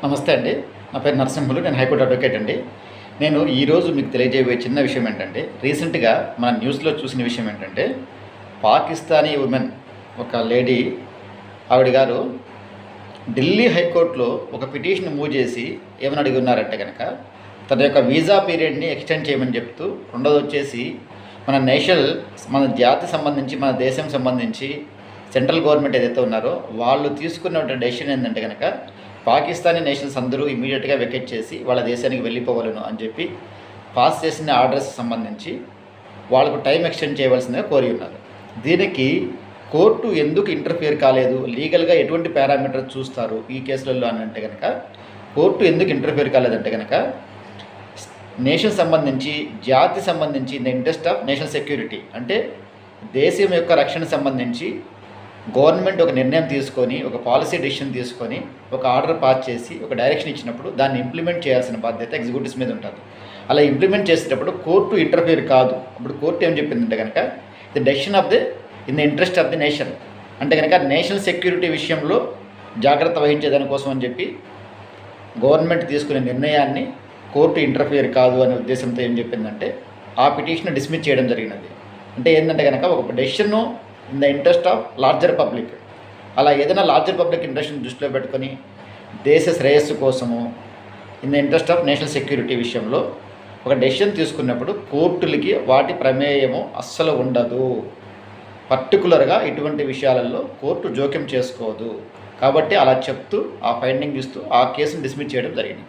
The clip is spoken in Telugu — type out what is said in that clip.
నమస్తే అండి. నా పేరు నరసింహులు. నేను హైకోర్టు అడ్వకేట్ అండి. నేను ఈరోజు మీకు తెలియజేయబోయే చిన్న విషయం ఏంటంటే, రీసెంట్‌గా మన న్యూస్‌లో చూసిన విషయం ఏంటంటే, పాకిస్తానీ ఉమెన్ ఒక లేడీ ఆవిడ గారు ఢిల్లీ హైకోర్టులో ఒక పిటిషన్ మూవ్ చేసి ఏమని అడిగి ఉన్నారంటే గనక, తన యొక్క వీసా పీరియడ్‌ని ఎక్స్టెండ్ చేయమని చెప్తూ, రెండోదొచ్చేసి మన జాతి సంబంధించి, మన దేశం సంబంధించి సెంట్రల్ గవర్నమెంట్ ఏదైతే ఉన్నారో వాళ్ళు తీసుకున్న డెసిషన్ ఏంటంటే గనక, పాకిస్తానీ నేషనల్స్ అందరూ ఇమీడియట్గా వెకేట్ చేసి వాళ్ళ దేశానికి వెళ్ళిపోవాలను అని చెప్పి పాస్ చేసిన ఆర్డర్స్ సంబంధించి వాళ్ళకు టైం ఎక్స్టెండ్ చేయవలసిందిగా కోరి ఉన్నారు. దీనికి కోర్టు ఎందుకు ఇంటర్ఫియర్ కాలేదు, లీగల్గా ఎటువంటి పారామీటర్ చూస్తారు ఈ కేసులలో అని అంటే కనుక, కోర్టు ఎందుకు ఇంటర్ఫియర్ కాలేదంటే కనుక, నేషన్ సంబంధించి, జాతి సంబంధించి, in the interest of national security, అంటే దేశం యొక్క రక్షణ సంబంధించి గవర్నమెంట్ ఒక నిర్ణయం తీసుకొని, ఒక పాలసీ డెసిషన్ తీసుకొని, ఒక ఆర్డర్ పాస్ చేసి, ఒక డైరెక్షన్ ఇచ్చినప్పుడు దాన్ని ఇంప్లిమెంట్ చేయాల్సిన బాధ్యత ఎగ్జిక్యూటివ్స్ మీద ఉంటుంది. అలా ఇంప్లిమెంట్ చేసేటప్పుడు కోర్టు ఇంటర్ఫియర్ కాదు. అప్పుడు కోర్టు ఏం చెప్పిందంటే కనుక, the decision of the in the interest of the nation, అంటే కనుక నేషనల్ సెక్యూరిటీ విషయంలో జాగ్రత్త వహించేదానికోసం అని చెప్పి గవర్నమెంట్ తీసుకునే నిర్ణయాన్ని కోర్టు ఇంటర్ఫియర్ కాదు అనే ఉద్దేశంతో ఏం చెప్పిందంటే ఆ పిటిషన్ డిస్మిస్ చేయడం జరిగినది. అంటే ఏంటంటే కనుక, ఒక డెసిషన్ను in the interest of larger public, అలా ఏదైనా లార్జర్ పబ్లిక్ ఇంట్రెస్ట్ని దృష్టిలో పెట్టుకొని దేశ శ్రేయస్సు కోసము, in the interest of national security విషయంలో ఒక డెసిషన్ తీసుకున్నప్పుడు కోర్టులకి వాటి ప్రమేయము అస్సలు ఉండదు. పర్టికులర్గా ఇటువంటి విషయాలలో కోర్టు జోక్యం చేసుకోదు. కాబట్టి అలా చెప్తూ, ఆ ఫైండింగ్ ఇస్తూ ఆ కేసును డిస్మిస్ చేయడం జరిగింది.